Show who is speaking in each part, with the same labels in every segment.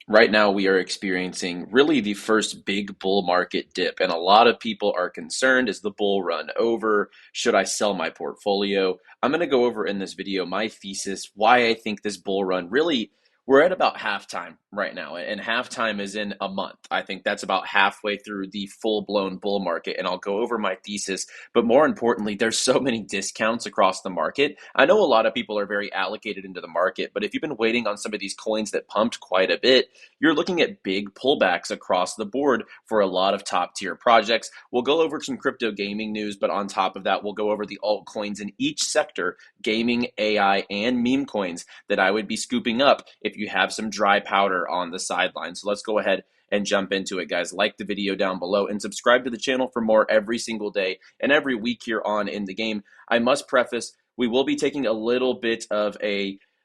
Speaker 1: Right now, we are experiencing really the first big bull market dip, and a lot of people are concerned, is the bull run over? Should I sell my portfolio? I'm going to go over in this video my thesis, why I think this bull run really, we're at about halftime right now, and halftime is in a month. I think that's about halfway through the full-blown bull market, and I'll go over my thesis. But more importantly, there's so many discounts across the market. I know a lot of people are very allocated into the market, but if you've been waiting on some of these coins that pumped quite a bit, you're looking at big pullbacks across the board for a lot of top tier projects. We'll go over some crypto gaming news, but on top of that, we'll go over the altcoins in each sector, gaming, AI, and meme coins that I would be scooping up if you have some dry powder on the sidelines. So let's go ahead and jump into it, guys. Like the video down below and subscribe to the channel for more every single day and every week here on In the Game. I must preface, we will be taking a little bit of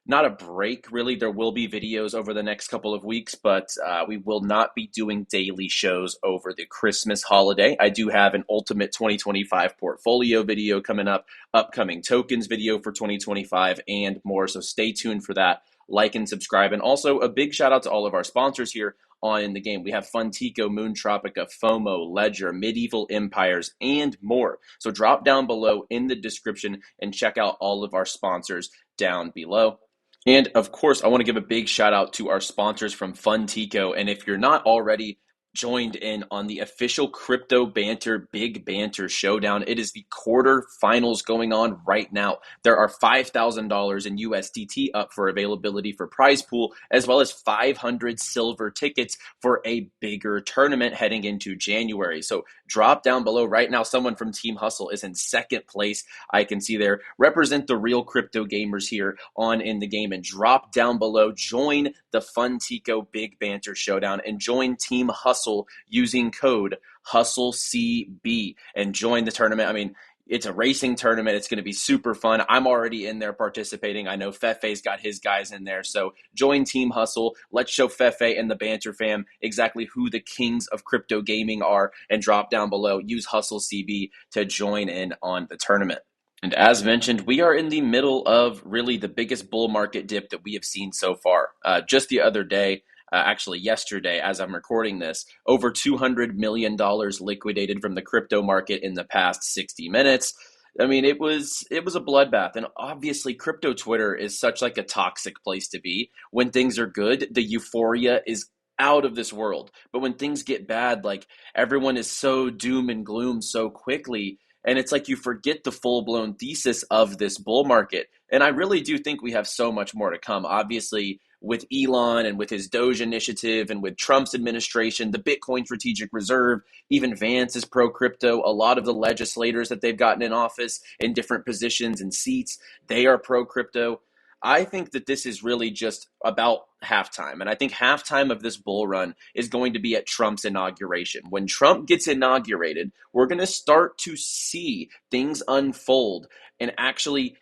Speaker 1: not a break, really. There will be videos over the next couple of weeks, but we will not be doing daily shows over the Christmas holiday. I do have an Ultimate 2025 portfolio video coming up, upcoming tokens video for 2025, and more. So stay tuned for that. Like and subscribe. And also a big shout out to all of our sponsors here on In the Game. We have Funtico, Moontropica, FOMO, Ledger, Medieval Empires, and more. So drop down below in the description and check out all of our sponsors down below. And of course, I want to give a big shout out to our sponsors from Funtico. And if you're not already joined in on the official Crypto Banter Big Banter Showdown, it is the quarterfinals going on right now. There are $5,000 in USDT up for availability for prize pool, as well as 500 silver tickets for a bigger tournament heading into January. So drop down below right now. Someone from Team Hustle is in second place. I can see there. Represent the real crypto gamers here on In the Game, and drop down below. Join the Funtico Big Banter Showdown and join Team Hustle using code HustleCB and join the tournament. I mean, it's a racing tournament. It's going to be super fun. I'm already in there participating. I know Fefe's got his guys in there. So join Team Hustle. Let's show Fefe and the Banter fam exactly who the kings of crypto gaming are, and drop down below. Use HustleCB to join in on the tournament. And as mentioned, we are in the middle of really the biggest bull market dip that we have seen so far. Just the other day, actually yesterday, as I'm recording this, over $200 million liquidated from the crypto market in the past 60 minutes. I mean, it was a bloodbath. And obviously, crypto Twitter is such like a toxic place to be. When things are good, the euphoria is out of this world. But when things get bad, like everyone is so doom and gloom so quickly. And it's like you forget the full-blown thesis of this bull market. And I really do think we have so much more to come. Obviously, with Elon and with his Doge initiative and with Trump's administration, the Bitcoin Strategic Reserve, even Vance is pro-crypto. A lot of the legislators that they've gotten in office in different positions and seats, they are pro-crypto. I think that this is really just about halftime. And I think halftime of this bull run is going to be at Trump's inauguration. When Trump gets inaugurated, we're going to start to see things unfold and actually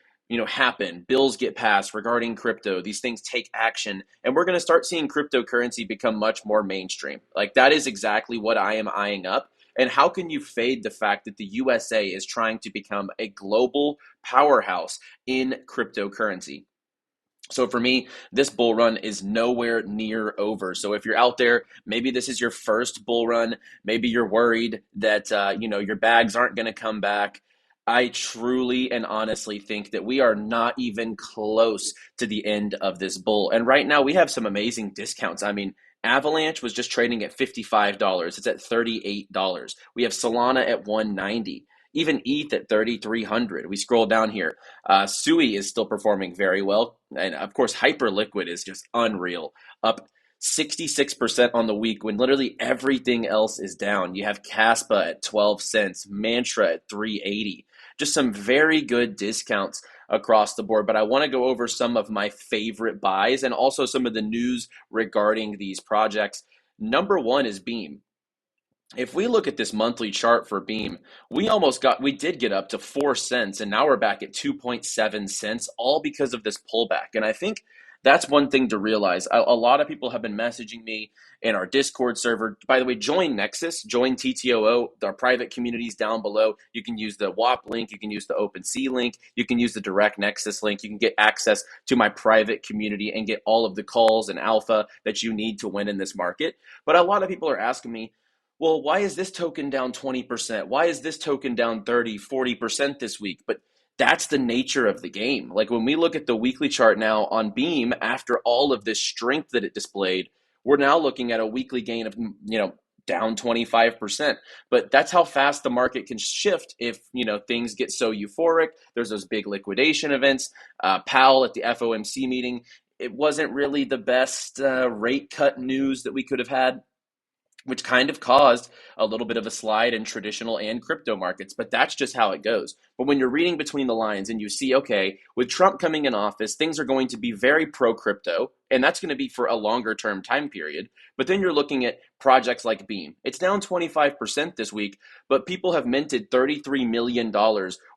Speaker 1: happen. Bills get passed regarding crypto. These things take action, and we're going to start seeing cryptocurrency become much more mainstream. Like, that is exactly what I am eyeing up. And how can you fade the fact that the USA is trying to become a global powerhouse in cryptocurrency? So for me, this bull run is nowhere near over. So if you're out there, maybe this is your first bull run, maybe you're worried that your bags aren't going to come back. I truly and honestly think that we are not even close to the end of this bull. And right now we have some amazing discounts. I mean, Avalanche was just trading at $55. It's at $38. We have Solana at $190. Even ETH at 3,300. We scroll down here. SUI is still performing very well. And of course, Hyperliquid is just unreal. Up 66% on the week when literally everything else is down. You have Caspa at 12 cents, Mantra at 380. Just some very good discounts across the board. But I want to go over some of my favorite buys and also some of the news regarding these projects. Number one is Beam. If we look at this monthly chart for Beam, we did get up to 4 cents, and now we're back at 2.7 cents, all because of this pullback. And I think that's one thing to realize. A lot of people have been messaging me in our Discord server. By the way, join Nexus, join TTOO, our private communities down below. You can use the WAP link, you can use the OpenSea link, you can use the direct Nexus link. You can get access to my private community and get all of the calls and alpha that you need to win in this market. But a lot of people are asking me, well, why is this token down 20%? Why is this token down 30, 40% this week? But that's the nature of the game. Like when we look at the weekly chart now on Beam, after all of this strength that it displayed, we're now looking at a weekly gain of, down 25%. But that's how fast the market can shift if, things get so euphoric. There's those big liquidation events. Powell at the FOMC meeting, it wasn't really the best rate cut news that we could have had, which kind of caused a little bit of a slide in traditional and crypto markets, but that's just how it goes. But when you're reading between the lines and you see, okay, with Trump coming in office, things are going to be very pro-crypto, and that's going to be for a longer term time period. But then you're looking at projects like Beam. It's down 25% this week, but people have minted $33 million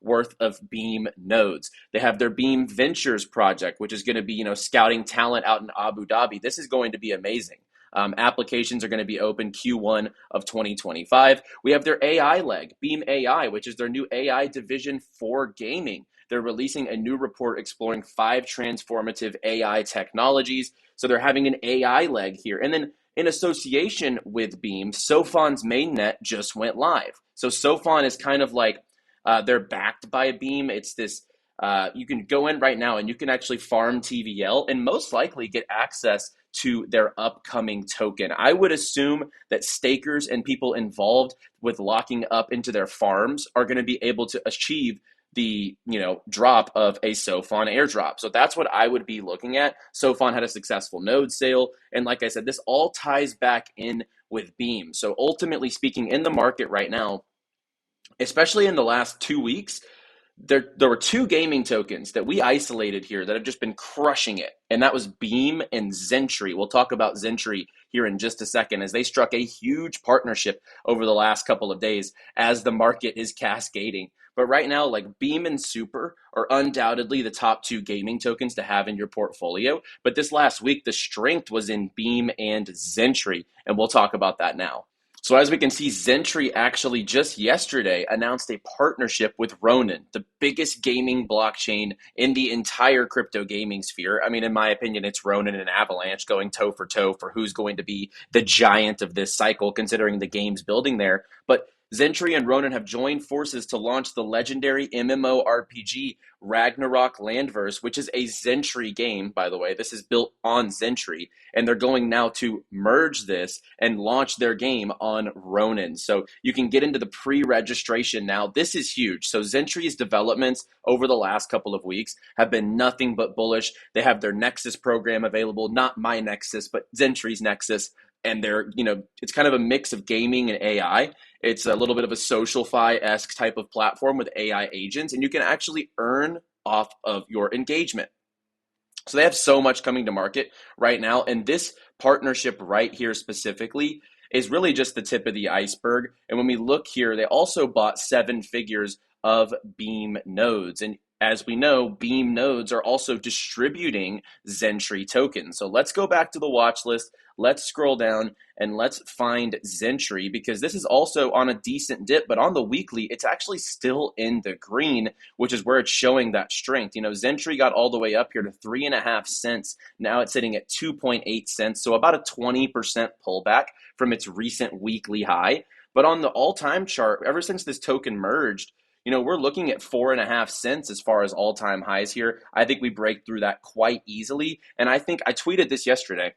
Speaker 1: worth of Beam nodes. They have their Beam Ventures project, which is going to be, scouting talent out in Abu Dhabi. This is going to be amazing. Applications are going to be open Q1 of 2025. We have their AI leg, Beam AI, which is their new AI division for gaming. They're releasing a new report exploring 5 transformative AI technologies. So they're having an AI leg here. And then in association with Beam, Sofon's mainnet just went live. So Sofon is kind of like they're backed by Beam. It's this, you can go in right now and you can actually farm TVL and most likely get access to their upcoming token. I would assume that stakers and people involved with locking up into their farms are going to be able to achieve the drop of a Sofon airdrop. So that's what I would be looking at. Sofon had a successful node sale, and like I said, this all ties back in with Beam. So ultimately speaking, in the market right now, especially in the last 2 weeks, there were 2 gaming tokens that we isolated here that have just been crushing it, and that was Beam and Zentry. We'll talk about Zentry here in just a second, as they struck a huge partnership over the last couple of days as the market is cascading. But right now, like Beam and Super are undoubtedly the top 2 gaming tokens to have in your portfolio. But this last week, the strength was in Beam and Zentry, and we'll talk about that now. So as we can see, Zentry actually just yesterday announced a partnership with Ronin, the biggest gaming blockchain in the entire crypto gaming sphere. I mean, in my opinion, it's Ronin and Avalanche going toe for toe for who's going to be the giant of this cycle, considering the game's building there. But Zentry and Ronin have joined forces to launch the legendary MMORPG Ragnarok Landverse, which is a Zentry game, by the way. This is built on Zentry, and they're going now to merge this and launch their game on Ronin. So you can get into the pre-registration now. This is huge. So Zentry's developments over the last couple of weeks have been nothing but bullish. They have their Nexus program available, not my Nexus, but Zentry's Nexus. And they're, it's kind of a mix of gaming and AI. It's a little bit of a SocialFi-esque type of platform with AI agents, and you can actually earn off of your engagement. So they have so much coming to market right now, and this partnership right here specifically is really just the tip of the iceberg. And when we look here, they also bought 7 figures of Beam nodes. And as we know, Beam nodes are also distributing Zentry tokens. So let's go back to the watch list. Let's scroll down and let's find Zentry, because this is also on a decent dip, but on the weekly, it's actually still in the green, which is where it's showing that strength. Zentry got all the way up here to 3.5 cents. Now it's sitting at 2.8 cents. So about a 20% pullback from its recent weekly high. But on the all-time chart, ever since this token merged, we're looking at 4.5 cents as far as all-time highs here. I think we break through that quite easily. And I think I tweeted this yesterday.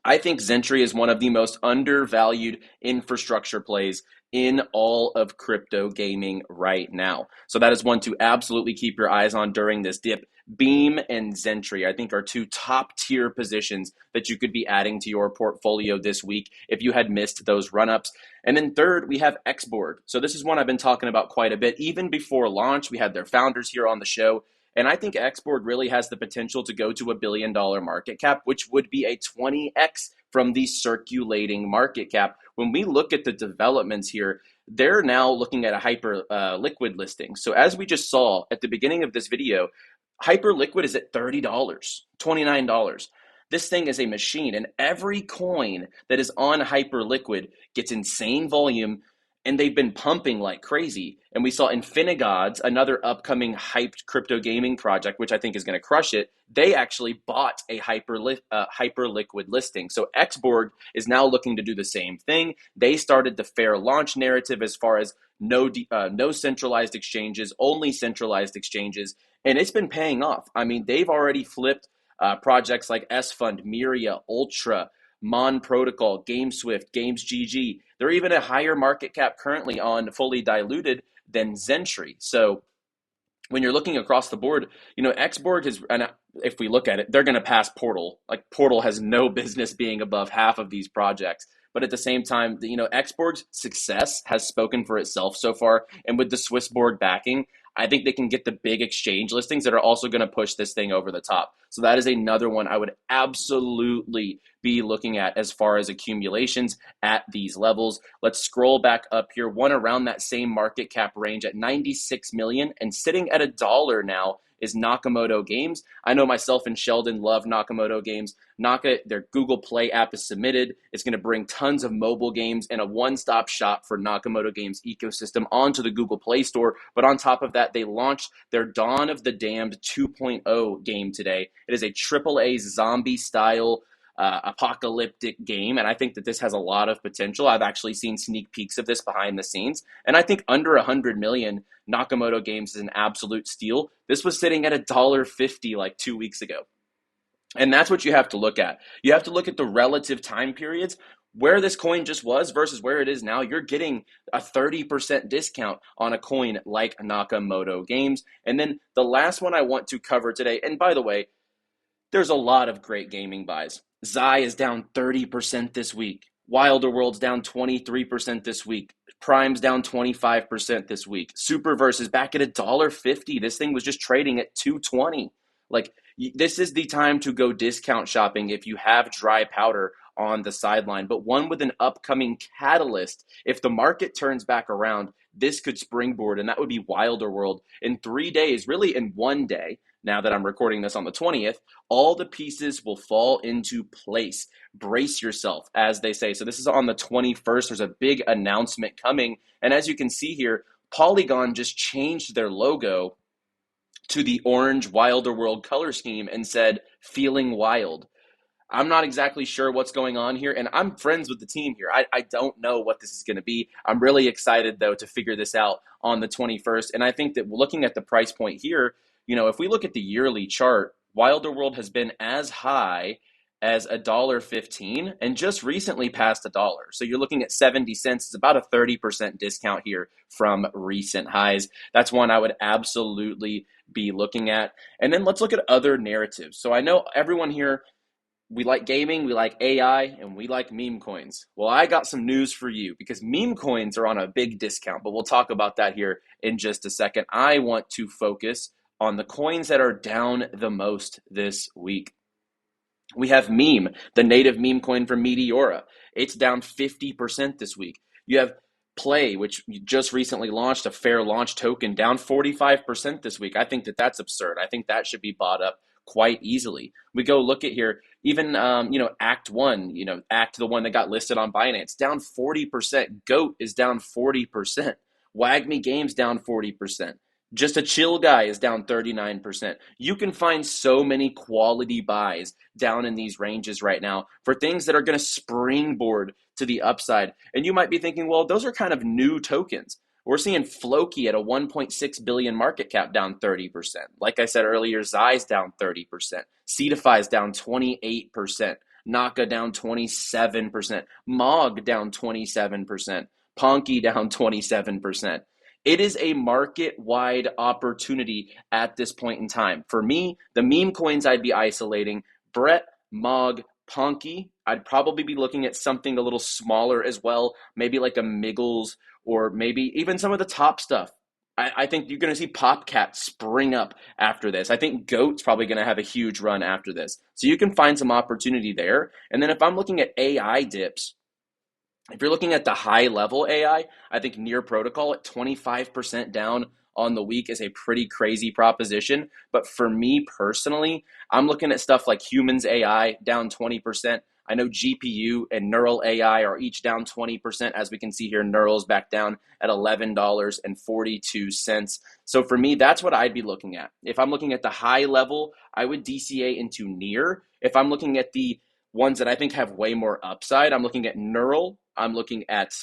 Speaker 1: I think Zentry is one of the most undervalued infrastructure plays in all of crypto gaming right now. So that is one to absolutely keep your eyes on during this dip. Beam and Zentry, I think, are 2 top tier positions that you could be adding to your portfolio this week if you had missed those run-ups. And then third, we have Xborg. So this is one I've been talking about quite a bit. Even before launch, we had their founders here on the show. And I think Xborg really has the potential to go to $1 billion market cap, which would be a 20x from the circulating market cap. When we look at the developments here, they're now looking at a hyper liquid listing. So as we just saw at the beginning of this video, Hyperliquid is at $30, $29. This thing is a machine, and every coin that is on Hyperliquid gets insane volume, and they've been pumping like crazy. And we saw 𝗏𝗏𝗏𝗏𝗏𝗏, another upcoming hyped crypto gaming project, which I think is going to crush it. They actually bought a Hyperliquid listing. So 𝗏𝗏𝗏𝗏 is now looking to do the same thing. They started the fair launch narrative as far as no centralized exchanges, only centralized exchanges, and it's been paying off. I mean, they've already flipped projects like S-Fund, Myria, Ultra, Mon Protocol, GameSwift, GamesGG. They're even a higher market cap currently on fully diluted than Zentry. So when you're looking across the board, 𝗏𝗏𝗏𝗏 is, and if we look at it, they're going to pass Portal. Like Portal has no business being above half of these projects. But at the same time, 𝗏𝗏𝗏𝗏's success has spoken for itself so far. And with the Swissborg backing, I think they can get the big exchange listings that are also going to push this thing over the top. So that is another one I would absolutely be looking at as far as accumulations at these levels. Let's scroll back up here. One around that same market cap range at 96 million and sitting at $1 now is Nakamoto Games. I know myself and Sheldon love Nakamoto Games. Their Google Play app is submitted. It's going to bring tons of mobile games and a one-stop shop for Nakamoto Games ecosystem onto the Google Play Store. But on top of that, they launched their Dawn of the Damned 2.0 game today. It is a AAA zombie-style apocalyptic game, and I think that this has a lot of potential. I've actually seen sneak peeks of this behind the scenes, and I think under 100 million, Nakamoto Games is an absolute steal. This was sitting at $1.50 like 2 weeks ago. And that's what you have to look at. You have to look at the relative time periods where this coin just was versus where it is now. You're getting a 30% discount on a coin like Nakamoto Games. And then the last one I want to cover today, and by the way, there's a lot of great gaming buys. 𝗧𝗏 is down 30% this week. Wilder World's down 23% this week. Prime's down 25% this week. Superverse is back at $1.50. This thing was just trading at $2.20. Like, this is the time to go discount shopping if you have dry powder on the sideline. But one with an upcoming catalyst, if the market turns back around, this could springboard, and that would be Wilder World. In 3 days, really in 1 day, now that I'm recording this on the 20th, all the pieces will fall into place. Brace yourself, as they say. So this is on the 21st. There's a big announcement coming. And as you can see here, Polygon just changed their logo to the orange Wilder World color scheme and said, "Feeling wild." I'm not exactly sure what's going on here, and I'm friends with the team here. I don't know what this is going to be. I'm really excited, though, to figure this out on the 21st. And I think that looking at the price point here, if we look at the yearly chart, Wilder World has been as high as $1.15 and just recently passed $1. So you're looking at 70 cents. It's about a 30% discount here from recent highs. That's one I would absolutely be looking at. And then let's look at other narratives. So I know everyone here, we like gaming, we like AI, and we like meme coins. Well, I got some news for you because meme coins are on a big discount, but we'll talk about that here in just a second. I want to focus on the coins that are down the most this week. We have Meme, the native meme coin from Meteora. It's down 50% this week. You have Play, which just recently launched a fair launch token, down 45% this week. I think that that's absurd. I think that should be bought up quite easily. We go look at here, even, Act1, Act, the one that got listed on Binance, down 40%. Goat is down 40%. WAGMI Games down 40%. Just a chill guy is down 39%. You can find so many quality buys down in these ranges right now for things that are going to springboard to the upside. And you might be thinking, well, those are kind of new tokens. We're seeing Floki at a 1.6 billion market cap down 30%. Like I said earlier, 𝗧𝗏's down 30%. Cetify's down 28%. Naka down 27%. Mog down 27%. Ponky down 27%. It is a market-wide opportunity at this point in time. For me, the meme coins I'd be isolating, Brett, Mog, Ponky. I'd probably be looking at something a little smaller as well, maybe like a Miggles or maybe even some of the top stuff. I think you're going to see PopCat spring up after this. I think Goat's probably going to have a huge run after this. So you can find some opportunity there. And then if I'm looking at AI dips, if you're looking at the high level AI, I think Near Protocol at 25% down on the week is a pretty crazy proposition. But for me personally, I'm looking at stuff like Humans AI down 20%. I know GPU and Neural AI are each down 20%. As we can see here, Neural's back down at $11.42. So for me, that's what I'd be looking at. If I'm looking at the high level, I would DCA into Near. If I'm looking at the ones that I think have way more upside, I'm looking at Neural, I'm looking at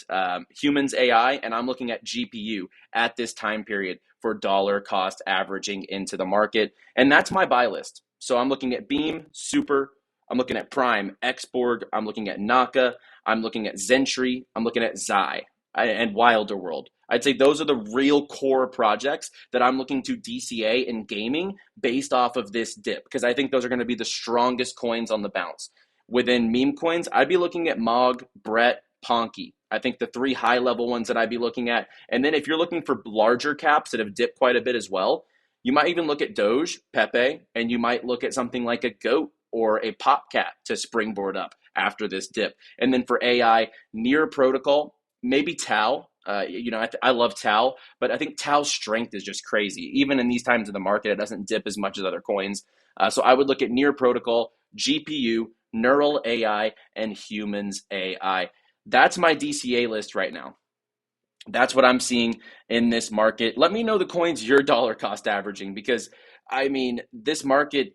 Speaker 1: Humans AI, and I'm looking at GPU at this time period for dollar cost averaging into the market. And that's my buy list. So I'm looking at Beam, Super, I'm looking at Prime, Xborg, I'm looking at Naka, I'm looking at Zentry, I'm looking at Xi and Wilder World. I'd say those are the real core projects that I'm looking to DCA in gaming based off of this dip, because I think those are going to be the strongest coins on the bounce. Within meme coins, I'd be looking at Mog, Brett, Ponky. I think the three high level ones that I'd be looking at. And then if you're looking for larger caps that have dipped quite a bit as well, you might even look at Doge, Pepe, and you might look at something like a GOAT or a PopCat to springboard up after this dip. And then for AI, Near Protocol, maybe Tau. I love Tau, but I think Tau's strength is just crazy. Even in these times of the market, it doesn't dip as much as other coins. So I would look at Near Protocol, GPU, Neural AI, and Humans AI. That's my DCA list right now. That's what I'm seeing in this market. Let me know the coins you're dollar cost averaging, because I mean, this market,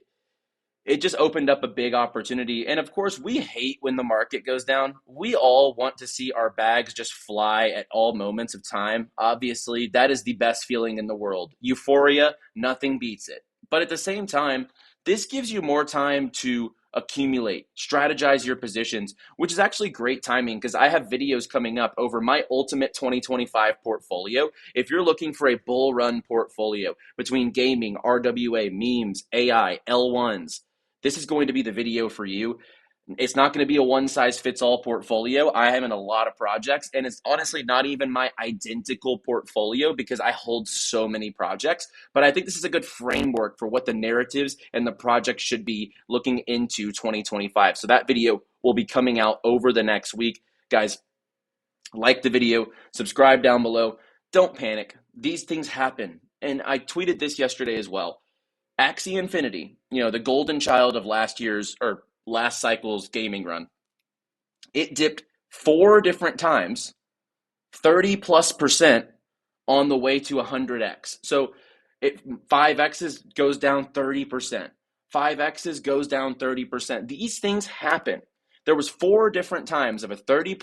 Speaker 1: it just opened up a big opportunity. And of course, we hate when the market goes down. We all want to see our bags just fly at all moments of time. Obviously, that is the best feeling in the world. Euphoria, nothing beats it. But at the same time, this gives you more time to accumulate, strategize your positions, which is actually great timing, because I have videos coming up over my ultimate 2025 portfolio. If you're looking for a bull run portfolio between gaming, RWA, memes, AI, L1s, this is going to be the video for you. It's not going to be a one-size-fits-all portfolio. I am in a lot of projects, and it's honestly not even my identical portfolio because I hold so many projects. But I think this is a good framework for what the narratives and the projects should be looking into 2025. So that video will be coming out over the next week. Guys, like the video, subscribe down below. Don't panic. These things happen. And I tweeted this yesterday as well. Axie Infinity, the golden child of last cycle's gaming run, it dipped 4 different times, 30+% on the way to 100x. So 5x's goes down 30%, 5x's goes down 30%. These things happen. There was 4 different times of a 30+%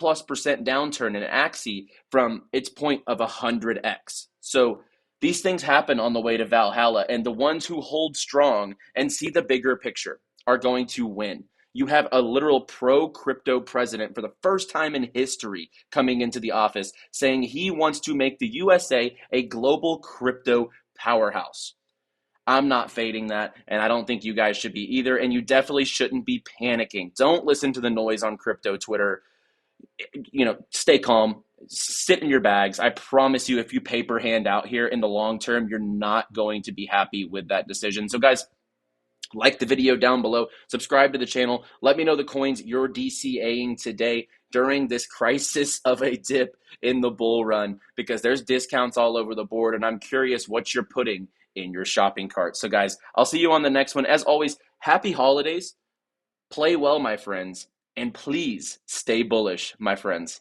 Speaker 1: downturn in Axie from its point of 100x. So these things happen on the way to Valhalla, and the ones who hold strong and see the bigger picture are going to win. You have a literal pro-crypto president for the first time in history coming into the office saying he wants to make the USA a global crypto powerhouse. I'm not fading that, and I don't think you guys should be either, and you definitely shouldn't be panicking. Don't listen to the noise on crypto Twitter. Stay calm, sit in your bags. I promise you, if you paper hand out here in the long term, you're not going to be happy with that decision. So guys, like the video down below, subscribe to the channel. Let me know the coins you're DCAing today during this crisis of a dip in the bull run, because there's discounts all over the board, and I'm curious what you're putting in your shopping cart. So guys, I'll see you on the next one. As always, happy holidays. Play well, my friends. And please stay bullish, my friends.